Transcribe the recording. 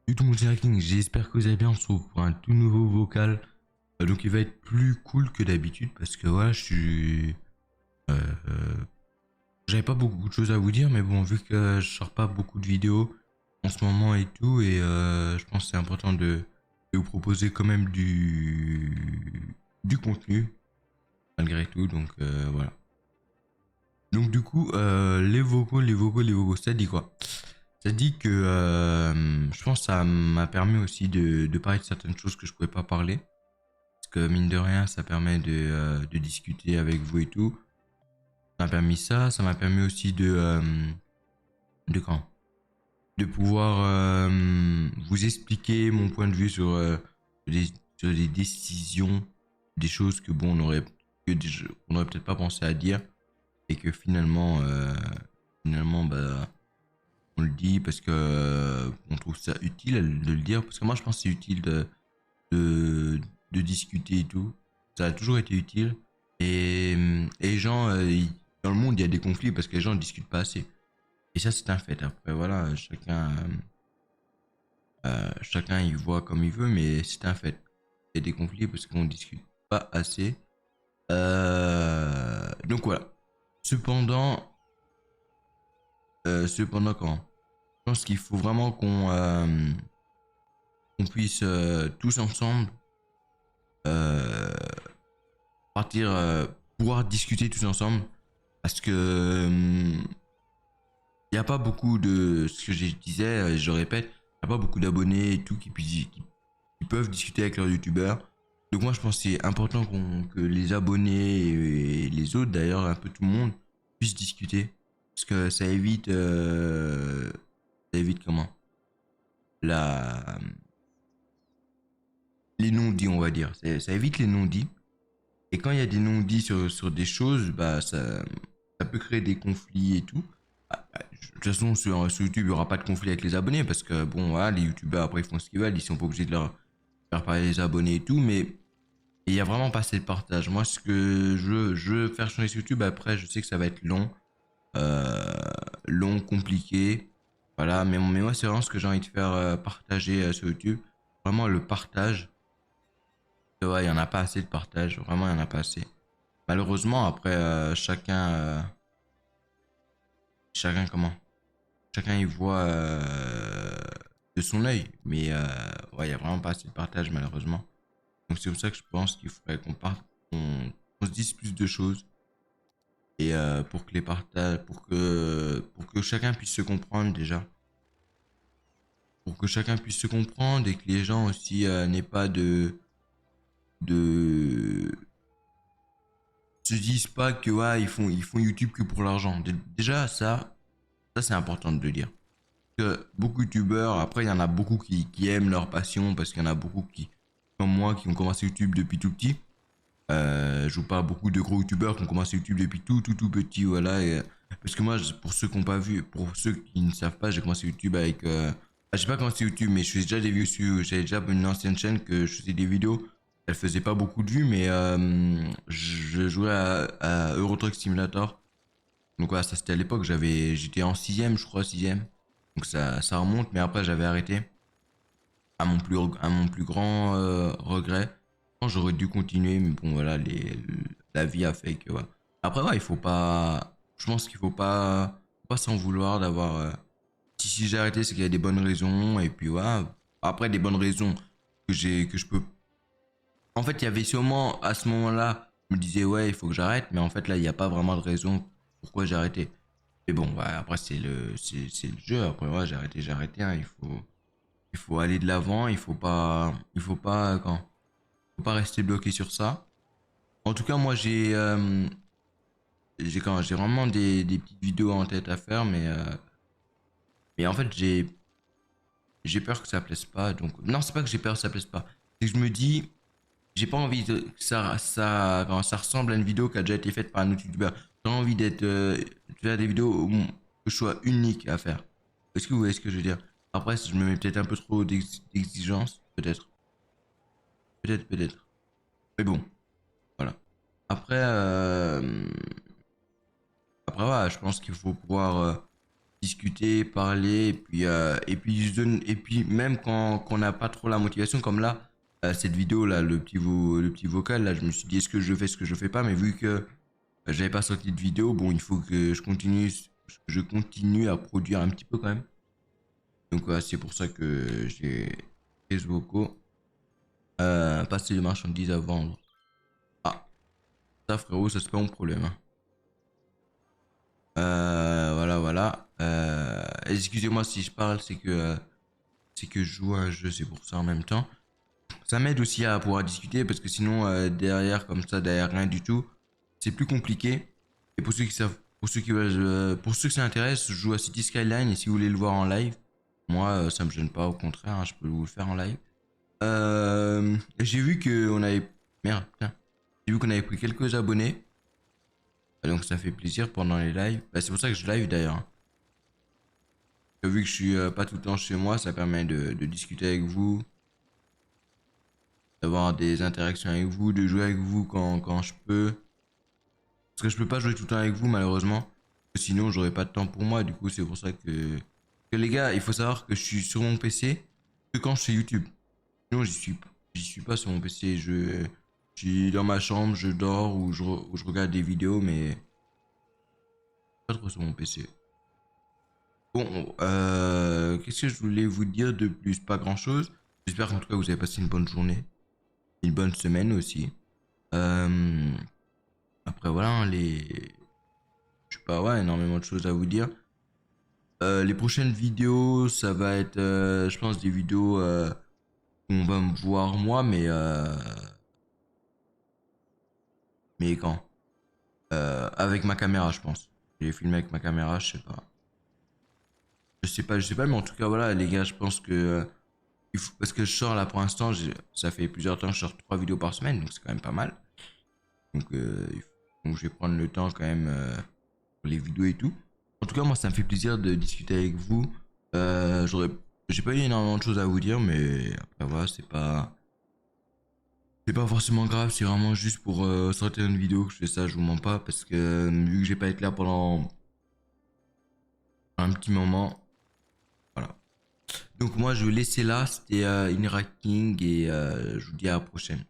Du tout mon King, j'espère que vous allez bien, on se retrouve pour un tout nouveau vocal. Donc il va être plus cool que d'habitude parce que voilà, je suis... J'avais pas beaucoup de choses à vous dire, mais bon, vu que je sors pas beaucoup de vidéos en ce moment et tout, et je pense que c'est important de vous proposer quand même du contenu, malgré tout, donc voilà. Donc du coup, les vocaux, ça dit quoi? Ça dit que je pense que ça m'a permis aussi de parler de certaines choses que je pouvais pas parler. Parce que mine de rien, ça permet de discuter avec vous et tout. Ça m'a permis ça, ça m'a permis aussi de quand de pouvoir vous expliquer mon point de vue des, sur des décisions, des choses que bon, on aurait peut-être pas pensé à dire et que finalement, bah, on le dit parce que on trouve ça utile de le dire. Parce que moi, je pense que c'est utile de, de discuter et tout. Ça a toujours été utile. Et les gens, dans le monde, il y a des conflits parce que les gens ne discutent pas assez. Et ça, c'est un fait. Après, voilà, chacun y voit comme il veut, mais c'est un fait. Il y a des conflits parce qu'on ne discute pas assez. Donc voilà. Cependant, cependant quand je pense qu'il faut vraiment qu'on puisse tous ensemble euh, partir, pouvoir discuter tous ensemble. Parce que il n'y a pas beaucoup de ce que je disais, je répète, il n'y a pas beaucoup d'abonnés et tout qui peuvent discuter avec leurs youtubeurs. Donc moi je pense que c'est important que les abonnés et les autres d'ailleurs, un peu tout le monde, puissent discuter. Parce que ça évite comment la, les non-dits on va dire. Ça évite les non-dits. Et quand il y a des non-dits sur des choses, bah ça peut créer des conflits et tout. De toute façon, sur YouTube, il n'y aura pas de conflit avec les abonnés parce que, bon, voilà, les youtubeurs après ils font ce qu'ils veulent, ils sont pas obligés de leur faire parler les abonnés et tout, mais il y a vraiment pas assez de partage. Moi, ce que je veux faire changer sur YouTube, après, je sais que ça va être euh, long, compliqué. Voilà, mais moi, c'est vraiment ce que j'ai envie de faire partager sur YouTube. Vraiment le partage. Ouais, il y en a pas assez de partage, vraiment, il y en a pas assez. Malheureusement, après, chacun comment? Chacun y voit de son œil, mais ouais, il y a vraiment pas assez de partage malheureusement. Donc c'est pour ça que je pense qu'il faudrait qu'on se dise plus de choses et pour que les partages, pour que chacun puisse se comprendre déjà, pour que chacun puisse se comprendre et que les gens aussi n'aient pas de se disent pas que ouais, ils font YouTube que pour l'argent. Déjà ça c'est important de le dire. Que beaucoup de youtubeurs, après il y en a beaucoup qui aiment leur passion parce qu'il y en a beaucoup qui, comme moi, qui ont commencé YouTube depuis tout petit. Je vous parle beaucoup de gros youtubeurs qui ont commencé YouTube depuis tout petit, voilà. Parce que moi, pour ceux qui n'ont pas vu, pour ceux qui ne savent pas, j'ai commencé YouTube avec. J'ai pas commencé YouTube, mais je faisais déjà des vidéos sur. J'avais déjà une ancienne chaîne que je faisais des vidéos. Elle faisait pas beaucoup de vues, mais je jouais à Euro Truck Simulator. Donc voilà, ça c'était à l'époque, j'étais en sixième, je crois, sixième. Donc ça remonte, mais après j'avais arrêté à mon plus grand regret. J'aurais dû continuer, mais bon voilà, la vie a fait que voilà. Après ouais, il faut pas, je pense qu'il faut pas s'en vouloir d'avoir. Si j'ai arrêté, c'est qu'il y a des bonnes raisons et puis voilà. Après des bonnes raisons que je peux. En fait, il y avait sûrement à ce moment-là, je me disais ouais, il faut que j'arrête, mais en fait là, il n'y a pas vraiment de raison pourquoi j'ai arrêté. Mais bon, ouais, après c'est le jeu. Après ouais, j'ai arrêté. Hein, il faut aller de l'avant. Faut pas rester bloqué sur ça. En tout cas, moi j'ai vraiment des petites vidéos en tête à faire, mais en fait j'ai peur que ça plaise pas. Donc non, c'est pas que j'ai peur que ça plaise pas. C'est que je me dis j'ai pas envie que quand ça ressemble à une vidéo qui a déjà été faite par un autre youtubeur. J'ai envie de faire des vidéos que je sois unique à faire. Est-ce que vous voyez ce que je veux dire? Après, je me mets peut-être un peu trop d'exigences, peut-être, peut-être. Mais bon, voilà. Après, après, ouais, je pense qu'il faut pouvoir. discuter, parler, et puis et puis même quand on n'a pas trop la motivation, comme là, cette vidéo là, le petit vocal là, je me suis dit est-ce que je fais, ce que je fais pas, mais vu que j'avais pas sorti de vidéo, bon, il faut que je continue à produire un petit peu quand même. Donc c'est pour ça que j'ai fait ce vocaux. Passer les marchandises à vendre. Ah, ça frérot, ça c'est pas mon problème, hein. Voilà, voilà. Excusez-moi si je parle, c'est que je joue à un jeu, c'est pour ça en même temps. Ça m'aide aussi à pouvoir discuter parce que sinon derrière comme ça, derrière rien du tout, c'est plus compliqué. Et pour ceux qui savent, pour ceux que ça intéresse, je joue à City Skyline et si vous voulez le voir en live, moi ça me gêne pas, au contraire, hein, je peux vous le faire en live. J'ai vu que on avait, merde, putain, j'ai vu qu'on avait pris quelques abonnés, donc ça fait plaisir pendant les lives. Bah, c'est pour ça que je live d'ailleurs, hein. Vu que je suis pas tout le temps chez moi, ça permet de discuter avec vous, d'avoir des interactions avec vous, de jouer avec vous quand je peux. Parce que je peux pas jouer tout le temps avec vous malheureusement. Sinon j'aurais pas de temps pour moi. Du coup c'est pour ça que les gars, il faut savoir que je suis sur mon PC que quand je fais YouTube. Sinon j'y suis pas sur mon PC. Je suis dans ma chambre, je dors ou je regarde des vidéos, mais pas trop sur mon PC. Bon, qu'est-ce que je voulais vous dire de plus? Pas grand-chose. J'espère qu'en tout cas vous avez passé une bonne journée, une bonne semaine aussi. Euh, Après voilà, hein, je sais pas, ouais, énormément de choses à vous dire. Les prochaines vidéos, ça va être, je pense, des vidéos où on va me voir moi, mais quand? Avec ma caméra, je pense. J'ai filmé avec ma caméra, je sais pas. Je sais pas, mais en tout cas, voilà, les gars, je pense que parce que je sors là pour l'instant, ça fait plusieurs temps que je sors 3 vidéos par semaine, donc c'est quand même pas mal. Donc, donc je vais prendre le temps quand même pour les vidéos et tout. En tout cas, moi, ça me fait plaisir de discuter avec vous. J'aurais, j'ai pas eu énormément de choses à vous dire, mais après voilà, c'est pas forcément grave. C'est vraiment juste pour sortir une vidéo que je fais ça. Je vous mens pas parce que vu que j'ai pas été là pendant un petit moment, voilà. Donc moi, je vais laisser là. C'était Inracking et je vous dis à la prochaine.